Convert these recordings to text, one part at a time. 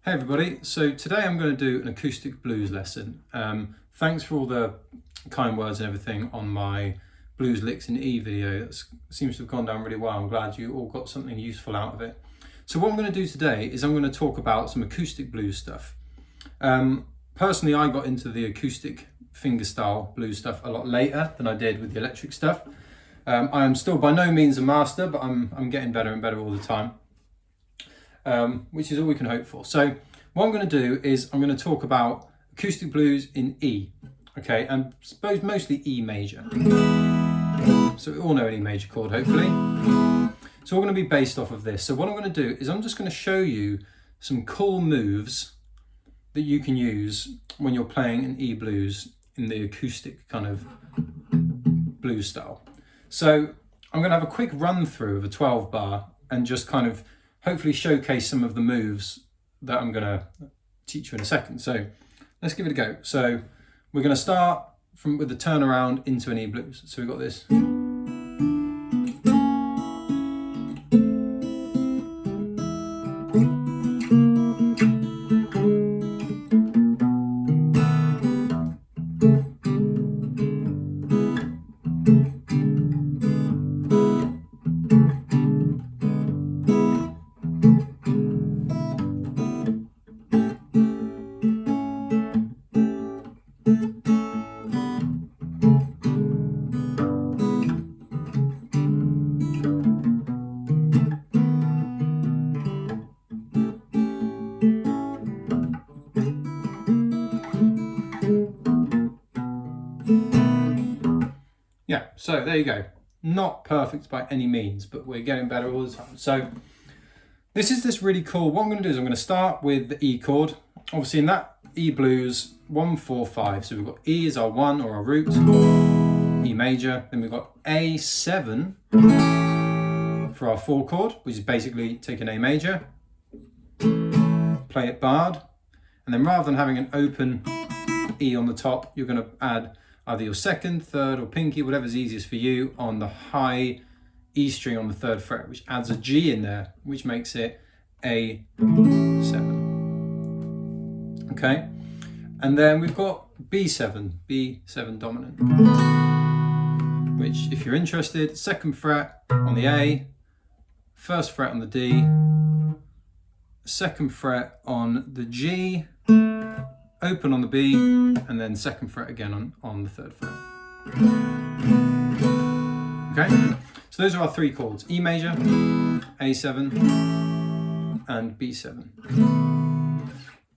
Hey everybody, so today I'm going to do an acoustic blues lesson. Thanks for all the kind words and everything on my blues licks in E video. That seems to have gone down really well. I'm glad you all got something useful out of it. So what I'm going to do today is I'm going to talk about some acoustic blues stuff. Personally, I got into the acoustic fingerstyle blues stuff a lot later than I did with the electric stuff. I am still by no means a master, but I'm getting better and better all the time. Which is all we can hope for. So what I'm going to do is I'm going to talk about acoustic blues in E, okay, and I suppose mostly E major. So we all know an E major chord, hopefully. So we're going to be based off of this. So what I'm going to do is I'm just going to show you some cool moves that you can use when you're playing an E blues in the acoustic kind of blues style. So I'm going to have a quick run through of a 12 bar and just kind of hopefully showcase some of the moves that I'm going to teach you in a second. So let's give it a go. So we're going to start with the turnaround into an E blues. So we've got this. Yeah, so there you go. Not perfect by any means, but we're getting better all the time. So this is this really cool, what I'm going to do is I'm going to start with the E chord. Obviously in that E blues, 1, 4, 5. So we've got E as our 1 or our root, E major. Then we've got A7 for our 4 chord, which is basically take an A major, play it barred. And then rather than having an open E on the top, you're going to add either your 2nd, 3rd, or pinky, whatever's easiest for you, on the high E string on the 3rd fret, which adds a G in there, which makes it A7. Okay, and then we've got B7 dominant, which, if you're interested, 2nd fret on the A, 1st fret on the D, 2nd fret on the G, open on the B, and then 2nd fret again on the 3rd fret. Okay, so those are our 3 chords: E major, A7, and B7.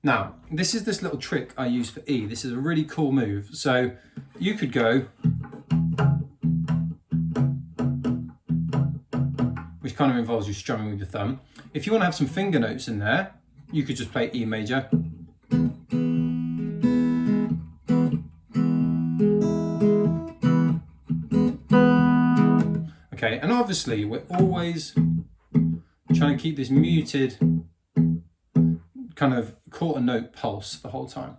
Now, this is this little trick I use for E. This is a really cool move. So you could go, which kind of involves you strumming with your thumb. If you want to have some finger notes in there, you could just play E major. Okay, and obviously we're always trying to keep this muted kind of quarter note pulse the whole time.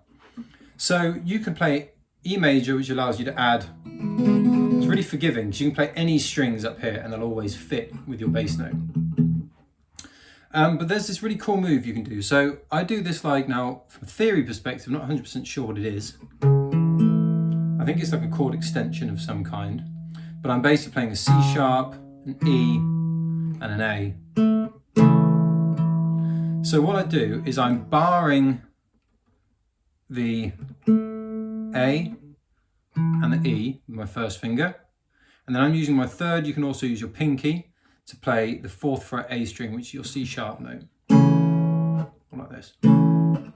So you can play E major, which allows you to add, it's really forgiving, because you can play any strings up here and they'll always fit with your bass note. But there's this really cool move you can do. So I do this like, now from a theory perspective, I'm not 100% sure what it is. I think it's like a chord extension of some kind. But I'm basically playing a C sharp, an E, and an A. So what I do is I'm barring the A and the E with my 1st finger. And then I'm using my 3rd, you can also use your pinky, to play the 4th fret A string, which is your C sharp note. Like this. And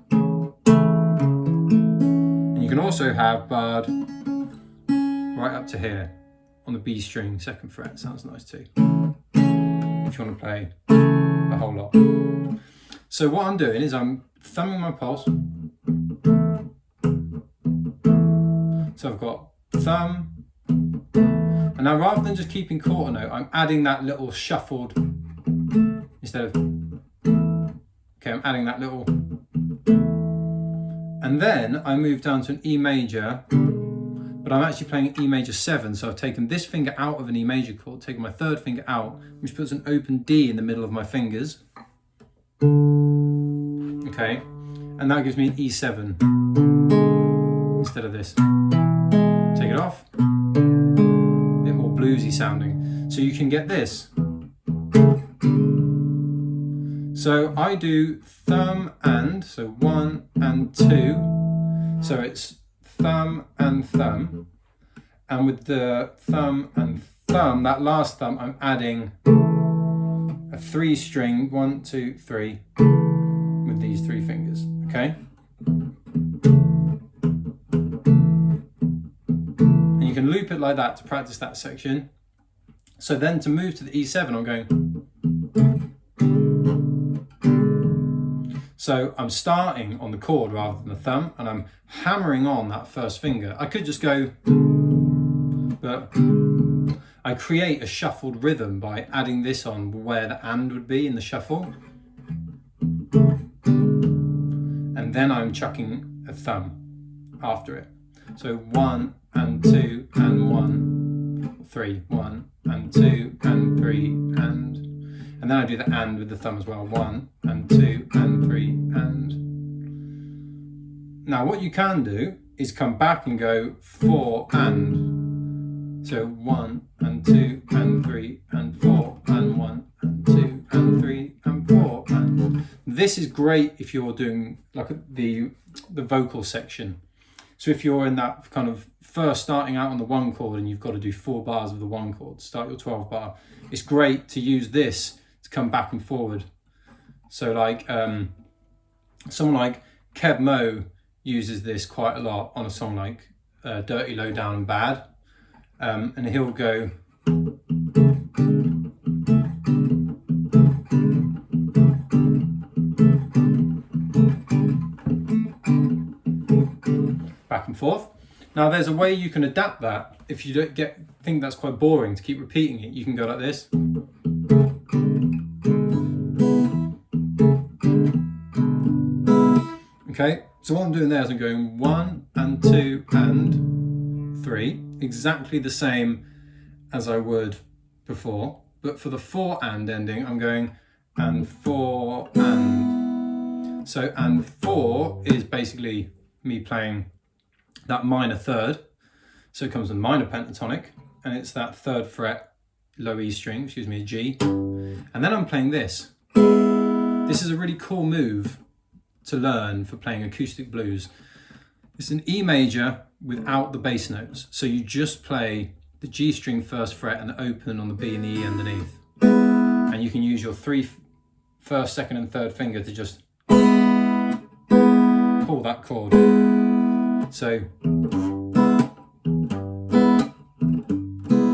you can also have barred right up to here on the B string, 2nd fret. Sounds nice too, if you want to play the whole lot. So what I'm doing is I'm thumbing my pulse. So I've got thumb, and now rather than just keeping quarter note, I'm adding that little shuffled, instead of, okay, I'm adding that little, and then I move down to an E major, but I'm actually playing E major 7, so I've taken this finger out of an E major chord, taken my 3rd finger out, which puts an open D in the middle of my fingers. okay? And that gives me an E7 instead of this. Take it off, a bit more bluesy sounding. So you can get this. So I do thumb and, so 1 and 2. So it's thumb and thumb. And with the thumb and thumb, that last thumb, I'm adding a 3 string, 1, 2, 3, with these 3 fingers, okay? And you can loop it like that to practice that section. So then to move to the E7, I'm going. So I'm starting on the chord rather than the thumb, and I'm hammering on that first finger. I could just go, but I create a shuffled rhythm by adding this on where the and would be in the shuffle. And then I'm chucking a thumb after it. So 1 and 2 and 1, 3, 1 and 2 and 3 and then I do the and with the thumb as well. 1 and 2 and 3 and. Now what you can do is come back and go 4 and. So 1 and 2 and 3 and 4 and 1 and 2 and 3 and 4 and. This is great if you're doing like the vocal section. So if you're in that kind of first starting out on the 1 chord and you've got to do 4 bars of the 1 chord, start your 12 bar, it's great to use this to come back and forward. So like someone like Keb Mo uses this quite a lot on a song like Dirty, Low Down and Bad, and he'll go back and forth. Now there's a way you can adapt that. If you don't think that's quite boring to keep repeating it, you can go like this. Okay, so what I'm doing there is I'm going 1 and 2 and 3, exactly the same as I would before, but for the 4 and ending, I'm going and 4 and. So and 4 is basically me playing that minor third, so it comes with minor pentatonic, and it's that 3rd fret low E string, excuse me, a G, and then I'm playing this. This is a really cool move to learn for playing acoustic blues. It's an E major without the bass notes, so you just play the G string 1st fret and the open on the B and the E underneath, and you can use your 3 1st, 2nd and 3rd finger to just pull that chord. So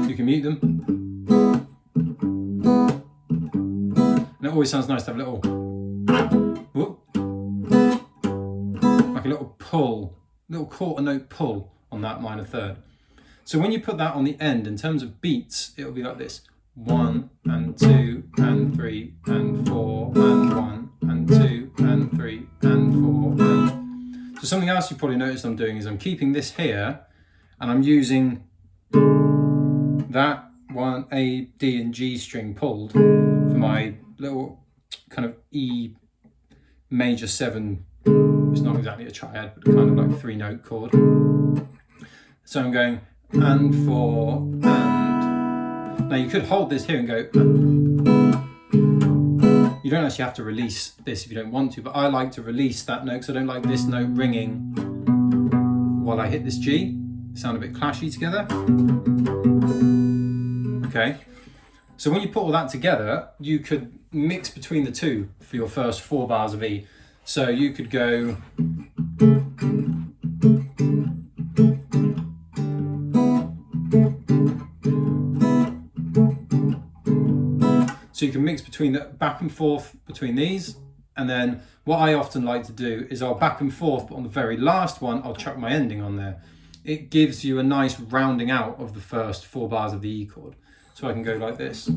you can mute them, and it always sounds nice to have a little whoop, like a little pull, little quarter note pull on that minor third. So when you put that on the end, in terms of beats, it'll be like this: 1 and 2 and 3 and 4 and 1 and 2 and 3 and 4 and. So something else you probably noticed I'm doing is I'm keeping this here, and I'm using that 1 A, D and G string pulled for my little kind of E major 7. It's not exactly a triad, but kind of like 3-note chord. So I'm going and 4 and. Now you could hold this here and go. You don't actually have to release this if you don't want to, but I like to release that note because I don't like this note ringing while I hit this G. They sound a bit clashy together. Okay, so when you put all that together, you could mix between the two for your first 4 bars of E. So you could go so you can mix between the back and forth between these, and then what I often like to do is I'll back and forth, but on the very last one I'll chuck my ending on there. It gives you a nice rounding out of the first 4 bars of the E chord. So I can go like this.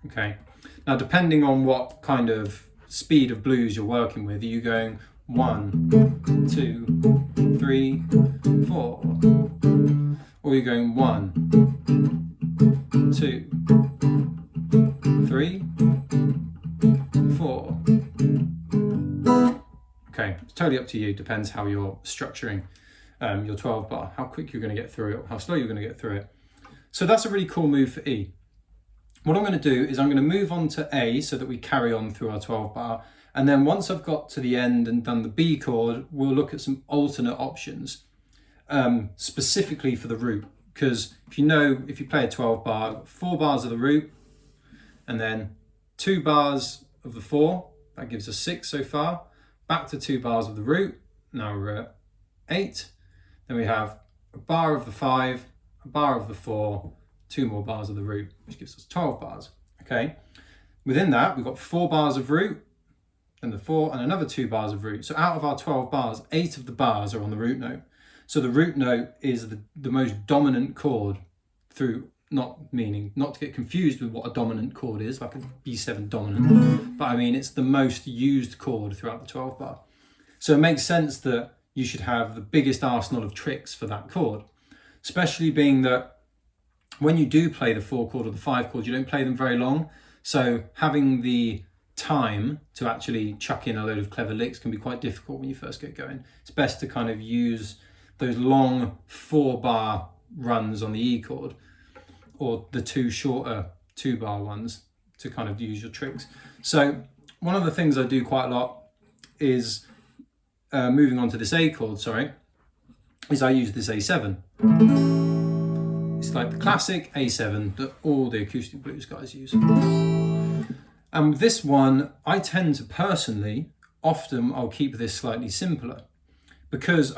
Okay, now depending on what kind of speed of blues you're working with, are you going 1, 2, 3, 4, or you're going 1, 2, 3, 3, 4. Okay, it's totally up to you, depends how you're structuring your 12 bar, how quick you're going to get through it, or how slow you're going to get through it. So that's a really cool move for E. What I'm going to do is I'm going to move on to A so that we carry on through our 12 bar. And then once I've got to the end and done the B chord, we'll look at some alternate options, specifically for the root. Because if you play a 12 bar, 4 bars of the root, and then 2 bars of the 4, that gives us 6 so far. Back to 2 bars of the root, now we're at 8. Then we have a bar of the 5, a bar of the 4, 2 more bars of the root, which gives us 12 bars. Okay. Within that, we've got 4 bars of root, and the 4, and another 2 bars of root. So out of our 12 bars, 8 of the bars are on the root note. So the root note is the most dominant chord through, not to get confused with what a dominant chord is, like a B7 dominant, but I mean it's the most used chord throughout the 12 bar. So it makes sense that you should have the biggest arsenal of tricks for that chord, especially being that when you do play the 4 chord or the 5 chord, you don't play them very long. So having the time to actually chuck in a load of clever licks can be quite difficult when you first get going. It's best to kind of use those long 4 bar runs on the E chord, or the 2 shorter 2 bar ones to kind of use your tricks. So one of the things I do quite a lot is, moving on to this A chord, is I use this A7. It's like the classic A7 that all the acoustic blues guys use. And with this one, I tend to personally, often I'll keep this slightly simpler, because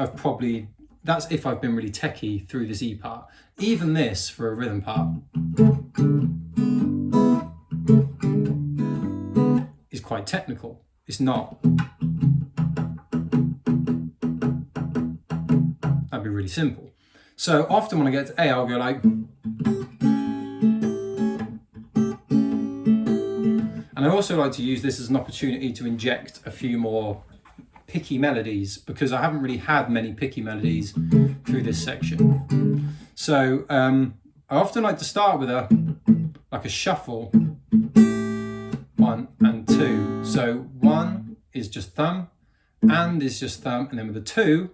that's if I've been really techie through this E part. Even this for a rhythm part is quite technical. It's not. That'd be really simple. So often when I get to A, I'll go like, and I also like to use this as an opportunity to inject a few more picky melodies, because I haven't really had many picky melodies through this section. So I often like to start with a shuffle, 1 and 2. So 1 is just thumb, and is just thumb, and then with the 2,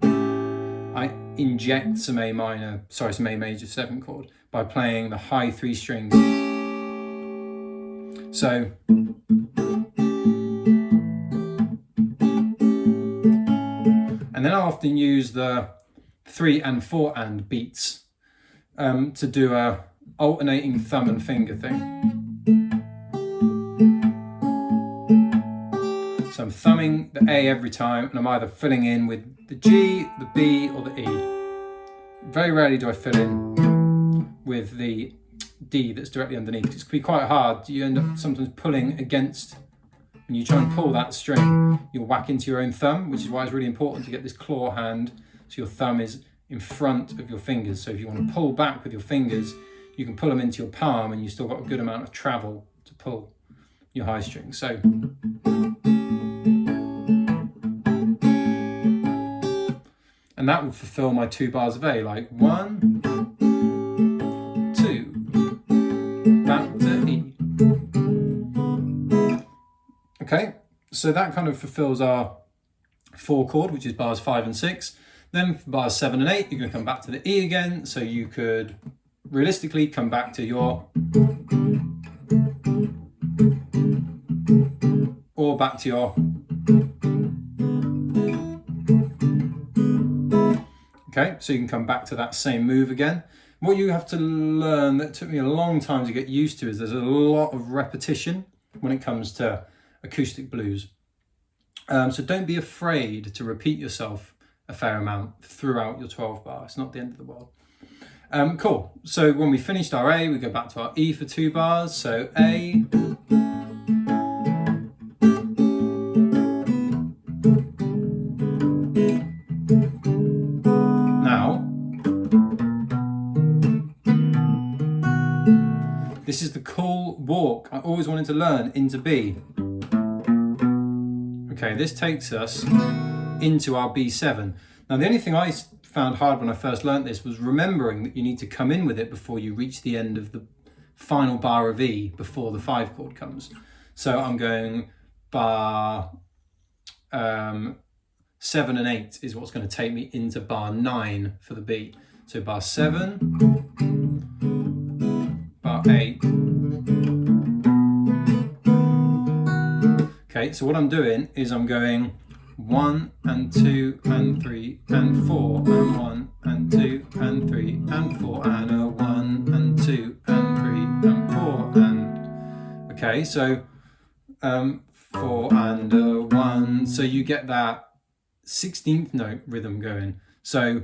I inject some A major 7 chord by playing the high 3 strings. So and then I often use the 3 and 4 and beats to do a alternating thumb and finger thing. So I'm thumbing the A every time, and I'm either filling in with the G, the B, or the E. Very rarely do I fill in with the D that's directly underneath. It can be quite hard. You end up sometimes pulling against. When you try and pull that string, you'll whack into your own thumb, which is why it's really important to get this claw hand so your thumb is in front of your fingers. So if you want to pull back with your fingers, you can pull them into your palm, and you've still got a good amount of travel to pull your high string. So and that would fulfill my 2 bars of A, like 1, 2, back to E. Okay, so that kind of fulfills our 4 chord, which is bars 5 and 6. Then for bars 7 and 8, you're going to come back to the E again. So you could realistically come back to your, or back to your. Okay, so you can come back to that same move again. What you have to learn, that took me a long time to get used to, is there's a lot of repetition when it comes to acoustic blues. So don't be afraid to repeat yourself a fair amount throughout your 12 bar. It's not the end of the world. Cool. So when we finished our A, we go back to our E for 2 bars. So A. Now, this is the cool walk I always wanted to learn into B. Okay, this takes us into our B7. Now, the only thing I found hard when I first learnt this was remembering that you need to come in with it before you reach the end of the final bar of E before the 5 chord comes. So I'm going bar 7 and 8 is what's going to take me into bar 9 for the B. So bar 7, bar 8. Okay, so what I'm doing is I'm going 1 and 2 and 3 and 4 and 1 and 2 and 3 and 4 and a 1 and 2 and 3 and 4 and okay, so 4 and a 1. So you get that 16th note rhythm going. So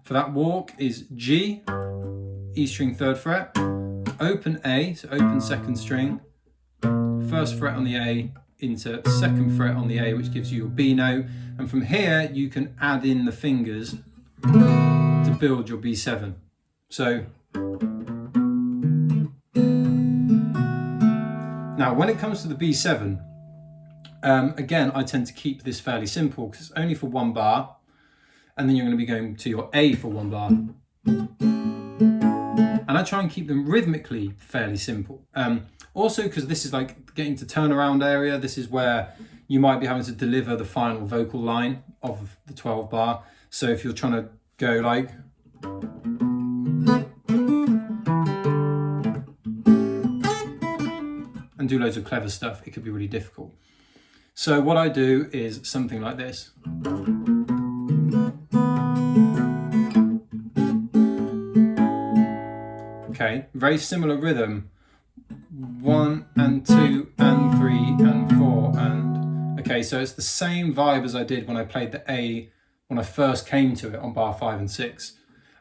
for that walk is G, E string 3rd fret, open A, so open 2nd string, 1st fret on the A into 2nd fret on the A, which gives you your B note. And from here, you can add in the fingers to build your B7. So now when it comes to the B7, again, I tend to keep this fairly simple because it's only for 1 bar. And then you're going to be going to your A for 1 bar. And I try and keep them rhythmically fairly simple. Also, because this is like getting to turnaround area, this is where you might be having to deliver the final vocal line of the 12 bar. So if you're trying to go like, and do loads of clever stuff, it could be really difficult. So what I do is something like this. Okay, very similar rhythm. 1 and 2 and 3 and 4 and okay, so it's the same vibe as I did when I played the A when I first came to it on bar 5 and 6.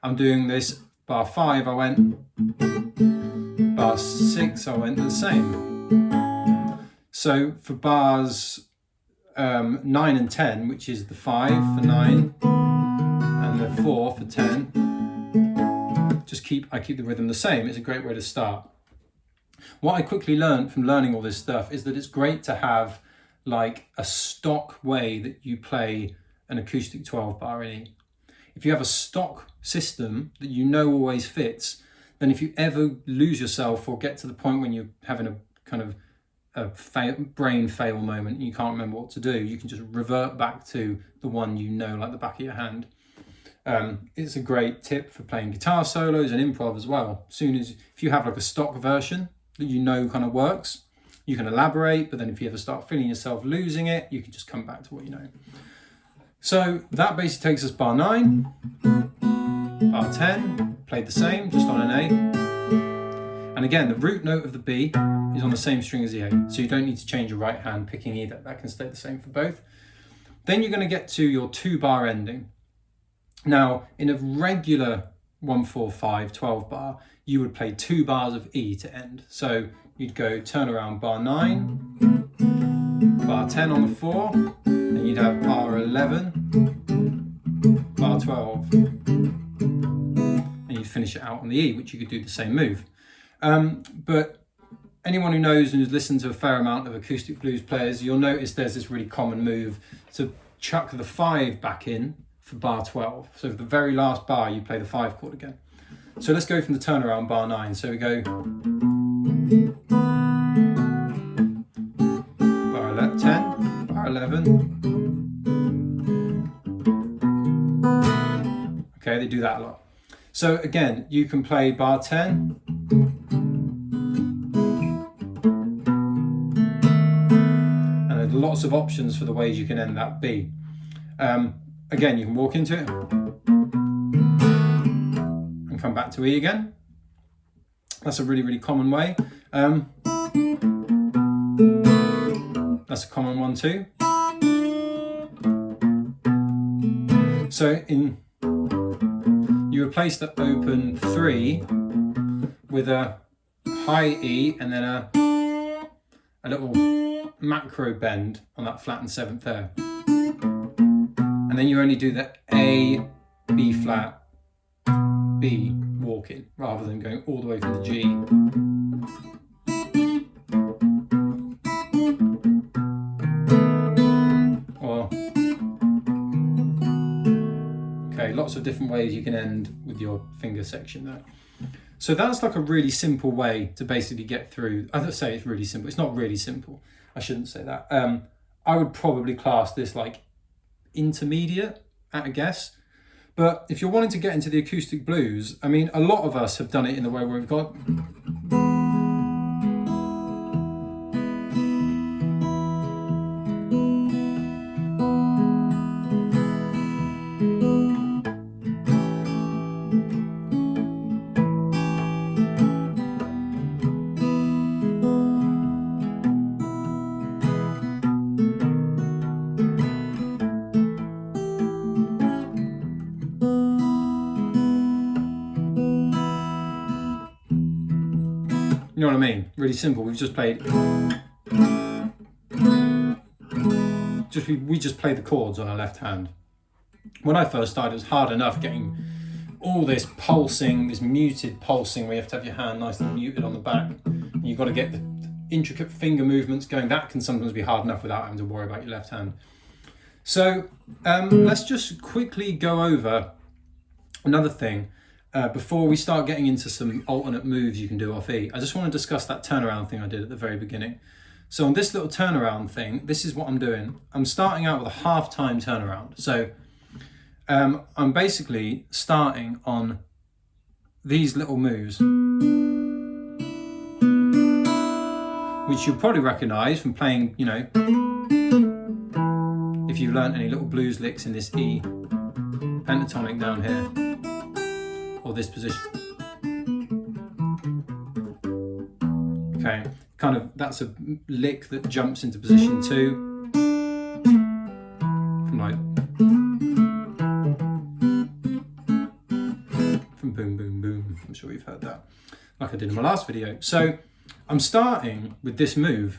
I'm doing this bar 5, I went, bar 6, I went the same. So for bars 9 and 10, which is the 5 for 9 and the 4 for 10, I keep the rhythm the same. It's a great way to start. What I quickly learned from learning all this stuff is that it's great to have like a stock way that you play an acoustic 12 bar in E. If you have a stock system that you know always fits, then if you ever lose yourself or get to the point when you're having a kind of brain fail moment and you can't remember what to do, you can just revert back to the one you know like the back of your hand. It's a great tip for playing guitar solos and improv as well. If you have like a stock version that you know kind of works, you can elaborate, but then if you ever start feeling yourself losing it, you can just come back to what you know. So that basically takes us bar 9, bar 10, played the same, just on an A. And again, the root note of the B is on the same string as the A, so you don't need to change your right hand picking either. That can stay the same for both. Then you're going to get to your 2-bar ending. Now, in a regular 1-4-5 12 bar, you would play 2 bars of E to end. So you'd go turn around bar 9, bar 10 on the 4, and you'd have bar 11, bar 12, and you'd finish it out on the E, which you could do the same move. But anyone who knows and who's listened to a fair amount of acoustic blues players, you'll notice there's this really common move to chuck the 5 back in for bar 12. So for the very last bar, you play the 5 chord again. So let's go from the turnaround bar 9. So we go bar 10, bar 11. Okay, they do that a lot. So again, you can play bar 10, and there's lots of options for the ways you can end that B. Again, you can walk into it and come back to E again. That's a really, really common way. That's a common one too. So you replace the open 3 with a high E and then a little macro bend on that flattened 7th there. And then you only do the A, B flat, B walking, rather than going all the way from the G. Okay, lots of different ways you can end with your finger section there. So that's like a really simple way to basically get through. As I say, it's really simple. It's not really simple. I shouldn't say that. I would probably class this like intermediate at a guess. But if you're wanting to get into the acoustic blues, I mean, a lot of us have done it in the way where we've got... You know what I mean? Really simple. We've just played... We just play the chords on our left hand. When I first started, it was hard enough getting all this pulsing, this muted pulsing where you have to have your hand nice and muted on the back. And you've got to get the intricate finger movements going. That can sometimes be hard enough without having to worry about your left hand. So let's just quickly go over another thing. Before we start getting into some alternate moves you can do off E, I just want to discuss that turnaround thing I did at the very beginning. So on this little turnaround thing, this is what I'm doing. I'm starting out with a half-time turnaround. So I'm basically starting on these little moves, which you'll probably recognise from playing, you know, if you've learnt any little blues licks in this E pentatonic down here. Or this position. Okay, kind of, that's a lick that jumps into position 2. From like, from boom, boom, boom. I'm sure you've heard that, like I did in my last video. So I'm starting with this move,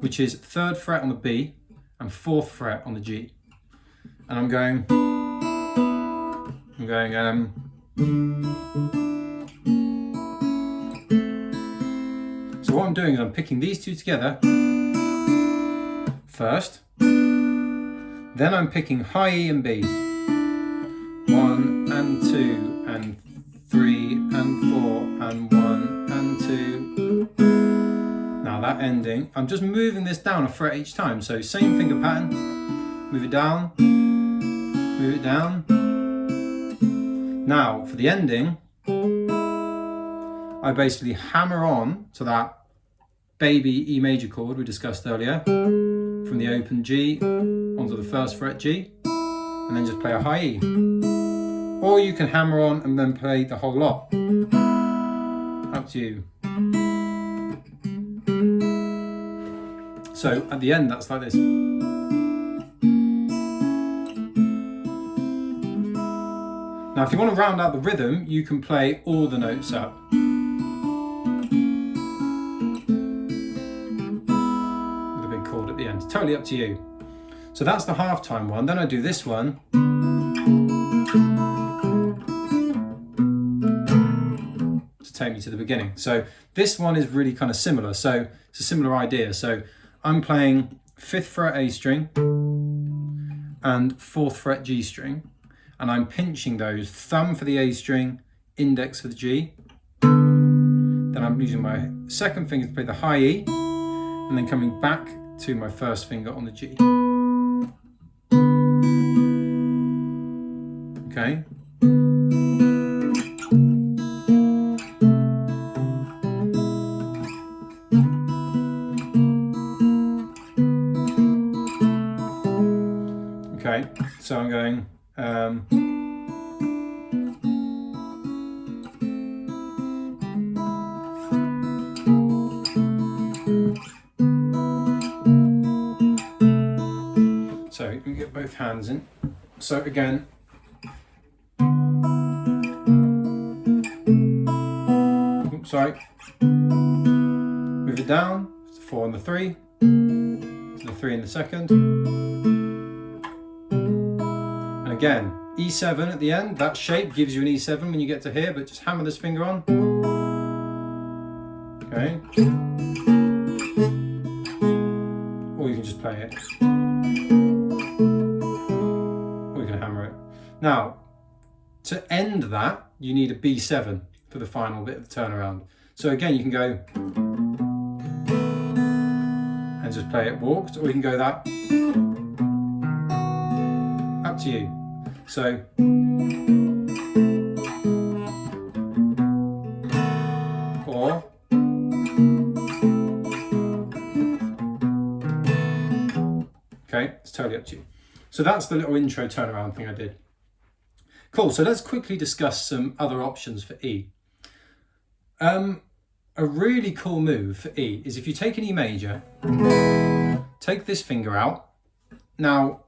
which is 3rd fret on the B and 4th fret on the G. And I'm going, so what I'm doing is I'm picking these two together first, then I'm picking high E and B, 1 and 2 and 3 and 4 and 1 and 2. Now that ending, I'm just moving this down a fret each time, so same finger pattern, move it down, move it down. Now, for the ending, I basically hammer on to that baby E major chord we discussed earlier, from the open G onto the 1st fret G, and then just play a high E. Or you can hammer on and then play the whole lot. Up to you. So at the end, that's like this. Now, if you want to round out the rhythm, you can play all the notes up. With a big chord at the end. Totally up to you. So that's the halftime one. Then I do this one. To take me to the beginning. So this one is really kind of similar. So it's a similar idea. So I'm playing 5th fret A string and 4th fret G string. And I'm pinching those, thumb for the A string, index for the G. Then I'm using my 2nd finger to play the high E, and then coming back to my 1st finger on the G. Okay. Okay, so I'm going so you can get both hands in. So again, oops, sorry, move it down to the 4 and the 3, to the 3 and the 2nd. Again, E7 at the end, that shape gives you an E7 when you get to here, but just hammer this finger on. Okay. Or you can just play it. Or you can hammer it. Now, To end that, you need a B7 for the final bit of the turnaround. So again, you can go and just play it walked, or you can go that, up to you. So, or, okay, it's totally up to you. So that's the little intro turnaround thing I did. Cool, so let's quickly discuss some other options for E. A really cool move for E is if you take an E major, take this finger out. Now,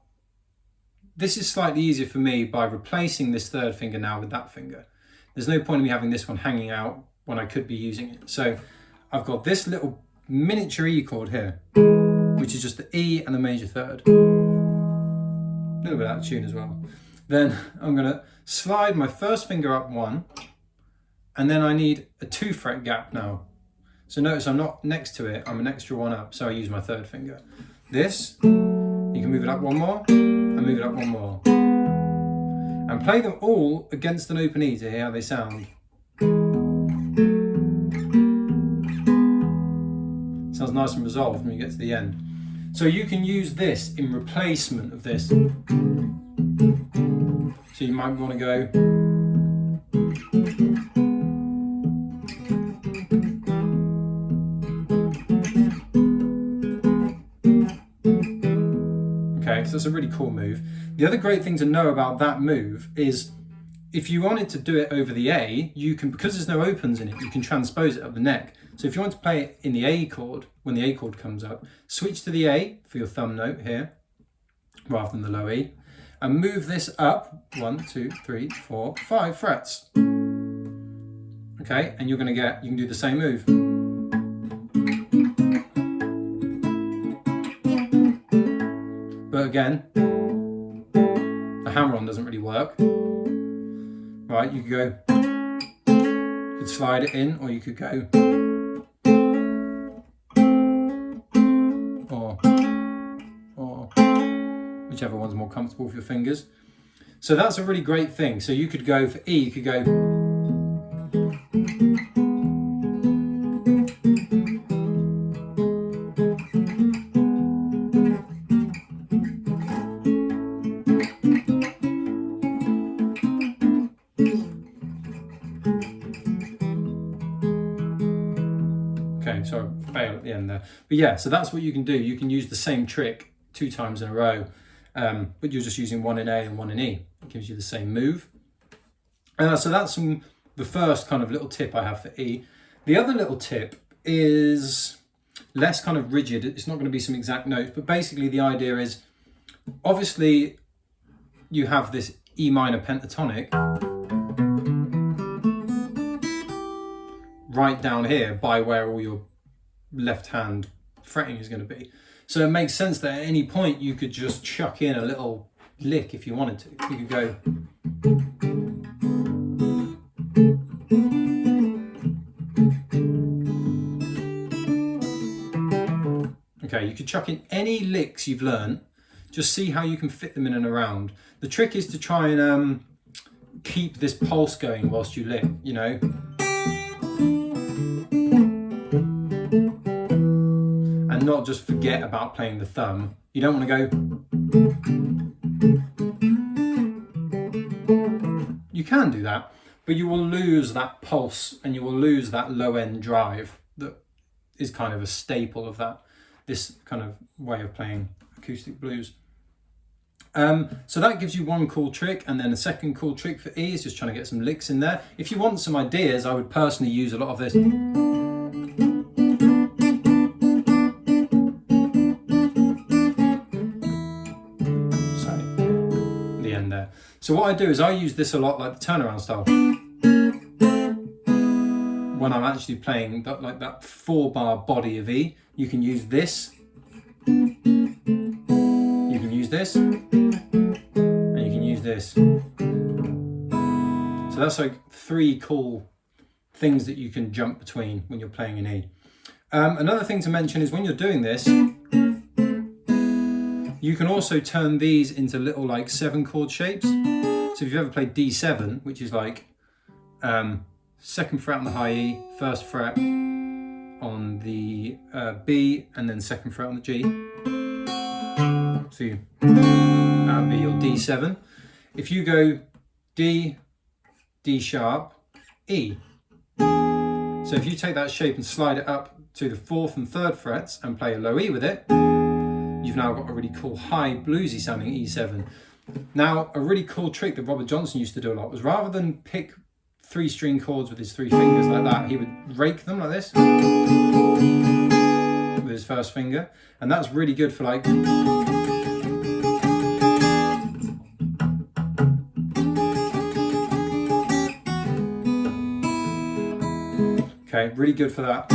this is slightly easier for me by replacing this third finger now with that finger. There's no point in me having this one hanging out when I could be using it. So I've got this little miniature E chord here, which is just the E and the major third. A little bit out of tune as well. Then I'm going to slide my first finger up one, and then I need a 2 fret gap now. So notice I'm not next to it, I'm an extra one up, so I use my third finger. This, you can move it up one more, and move it up one more. And play them all against an open E to hear how they sound. Sounds nice and resolved when you get to the end. So you can use this in replacement of this. So you might want to go. Okay, so that's a really cool move. The other great thing to know about that move is if you wanted to do it over the A, you can, because there's no opens in it, you can transpose it up the neck. So if you want to play it in the A chord, when the A chord comes up, switch to the A for your thumb note here, rather than the low E, and move this up 1, 2, 3, 4, 5 frets. Okay, and you're going to get, you can do the same move. But again, the hammer-on doesn't really work. Right, you could go, you could slide it in, or you could go, or whichever one's more comfortable for your fingers. So that's a really great thing. So you could go for E, you could go, okay, so I fail at the end there. But yeah, so that's what you can do. You can use the same trick 2 times in a row, but you're just using one in A and one in E. It gives you the same move. So that's the first kind of little tip I have for E. The other little tip is less kind of rigid. It's not going to be some exact notes, but basically the idea is, obviously you have this E minor pentatonic right down here by where all your left hand fretting is going to be. So it makes sense that at any point you could just chuck in a little lick if you wanted to. You could go. Okay, you could chuck in any licks you've learned, just see how you can fit them in and around. The trick is to try and keep this pulse going whilst you lick, you know. And not just forget about playing the thumb. You don't want to go. You can do that, but you will lose that pulse and you will lose that low end drive that is kind of a staple of this kind of way of playing acoustic blues. So that gives you one cool trick, and then a second cool trick for E is just trying to get some licks in there. If you want some ideas, I would personally use a lot of this. So what I do is I use this a lot like the turnaround style. When I'm actually playing like that 4-bar body of E, you can use this, you can use this, and you can use this. So that's like 3 cool things that you can jump between when you're playing in E. Another thing to mention is when you're doing this, you can also turn these into little like 7-chord shapes. So So if you've ever played D7, which is like second fret on the high E, first fret on the B, and then second fret on the G. So that would be your D7. If you go D, D sharp, E. So if you take that shape and slide it up to the 4th and 3rd frets and play a low E with it, you've now got a really cool high bluesy sounding E7. Now, a really cool trick that Robert Johnson used to do a lot was rather than pick 3-string chords with his 3 fingers like that, he would rake them like this with his first finger, and that's really good for like okay, really good for that.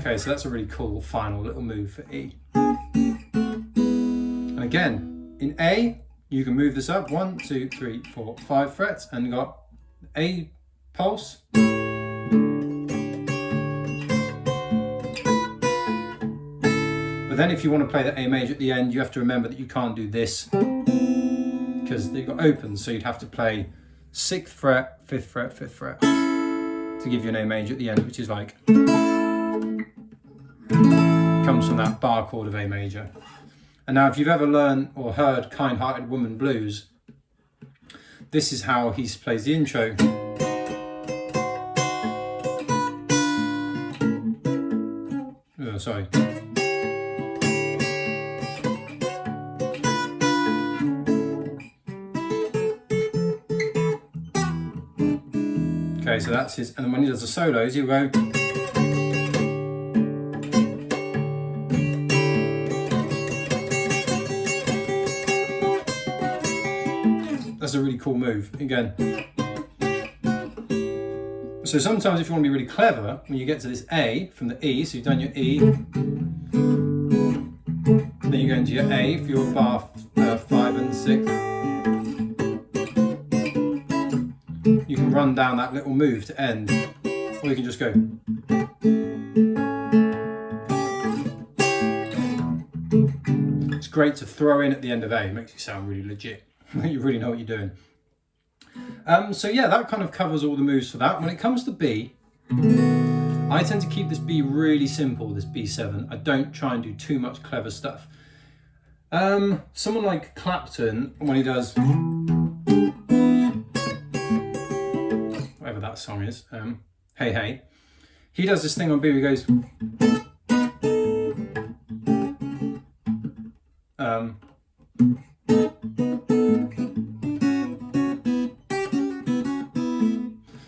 Okay, so that's a really cool final little move for E. And again, in A, you can move this up 1, 2, 3, 4, 5 frets, and you got A pulse. But then if you want to play the A major at the end, you have to remember that you can't do this because they've got opens, so you'd have to play 6th fret, 5th fret, 5th fret to give you an A major at the end, which is like comes from that bar chord of A major. And now if you've ever learned or heard Kind-Hearted Woman Blues, this is how he plays the intro. Oh, sorry. Okay, so that's his, and then when he does the solos, he'll go. That's a really cool move, again. So sometimes if you want to be really clever, when you get to this A from the E, so you've done your E, then you go into your A for your bar 5 and 6. You can run down that little move to end, or you can just go. It's great to throw in at the end of A, it makes you sound really legit. You really know what you're doing. So yeah, that kind of covers all the moves for that. When it comes to B, I tend to keep this B really simple, this B7. I don't try and do too much clever stuff. Someone like Clapton, when he does whatever that song is, Hey Hey, he does this thing on B where he goes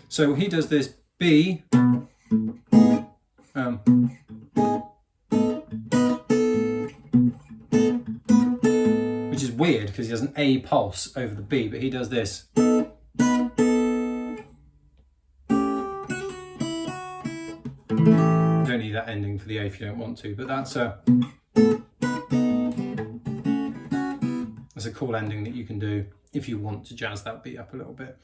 so he does this B, which is weird because he has an A pulse over the B, but he does this. You don't need that ending for the A if you don't want to, but that's a cool ending that you can do if you want to jazz that beat up a little bit.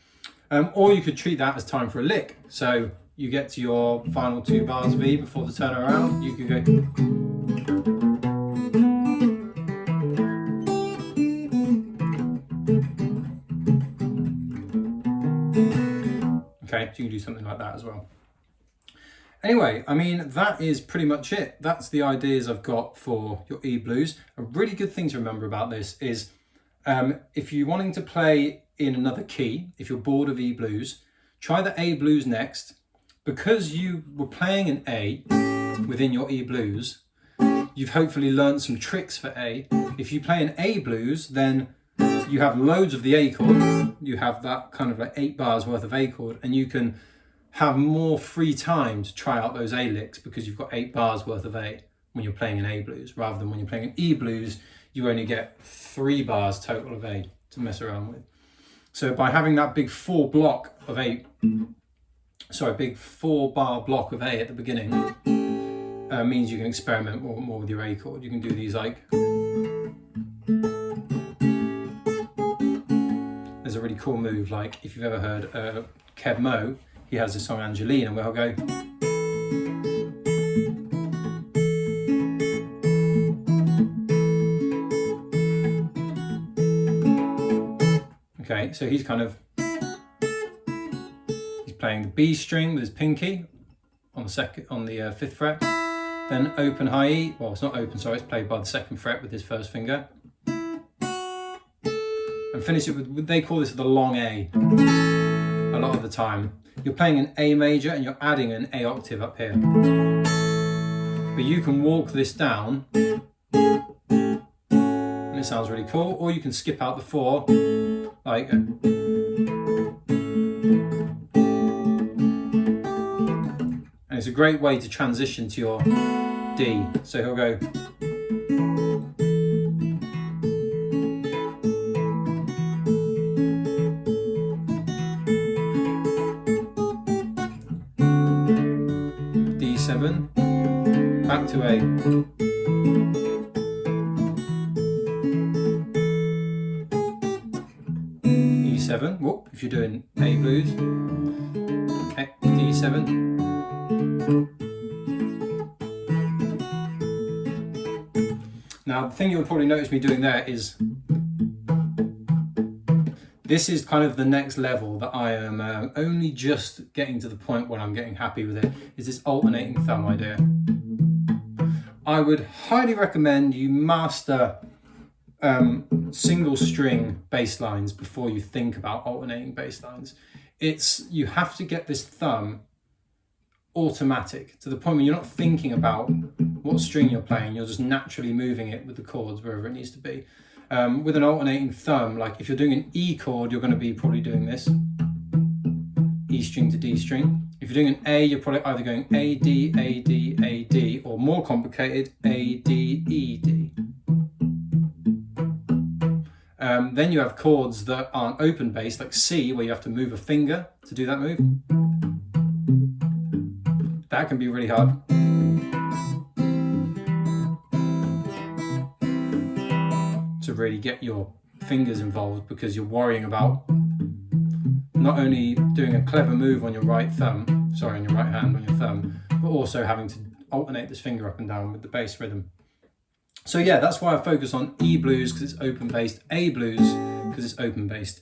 Or you could treat that as time for a lick. So you get to your final 2 bars of E before the turnaround, you could go. Okay, so you can do something like that as well. Anyway, I mean, that is pretty much it. That's the ideas I've got for your E blues. A really good thing to remember about this is if you're wanting to play in another key, if you're bored of E blues, try the A blues next. Because you were playing an A within your E blues, you've hopefully learned some tricks for A. If you play an A blues, then you have loads of the A chord. You have that kind of like 8 bars worth of A chord, and you can have more free time to try out those A licks because you've got 8 bars worth of A when you're playing an A blues, rather than when you're playing an E blues, you only get 3 bars total of A to mess around with. So by having that big 4 bar block of A at the beginning, means you can experiment more with your A chord. You can do these like, there's a really cool move, like if you've ever heard Keb Mo, he has this song Angelina where he'll go, Okay, so he's kind of, he's playing the B string with his pinky on the fifth fret, then open high E, well it's not open, sorry, it's played by the second fret with his first finger, and finish it with, they call this the long A a lot of the time. You're playing an A major and you're adding an A octave up here. But you can walk this down and it sounds really cool, or you can skip out the 4 like and it's a great way to transition to your D. So he'll go D7, back to A. E7, whoop, if you're doing A blues, D7. Now the thing you'll probably notice me doing there is, this is kind of the next level that I am only just getting to the point where I'm getting happy with it, is this alternating thumb idea. I would highly recommend you master single string bass lines before you think about alternating bass lines. You have to get this thumb automatic to the point where you're not thinking about what string you're playing, you're just naturally moving it with the chords wherever it needs to be. With an alternating thumb, like if you're doing an E chord, you're going to be probably doing this, E string to D string. If you're doing an A, you're probably either going A, D, A, D, A, D, or more complicated, A, D, E, D. Then you have chords that aren't open bass, like C, where you have to move a finger to do that move. That can be really hard. To really get your fingers involved, because you're worrying about not only doing a clever move on your right thumb, sorry, on your right hand on your thumb, but also having to alternate this finger up and down with the bass rhythm. So yeah, that's why I focus on E blues, because it's open based, A blues because it's open based.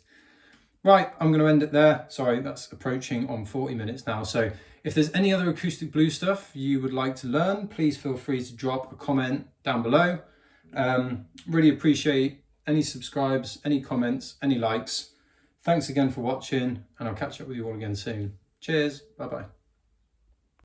Right, I'm going to end it there. Sorry, that's approaching on 40 minutes now. So if there's any other acoustic blues stuff you would like to learn, please feel free to drop a comment down below. Really appreciate any subscribes, any comments, any likes. Thanks again for watching, and I'll catch up with you all again soon. Cheers, bye bye.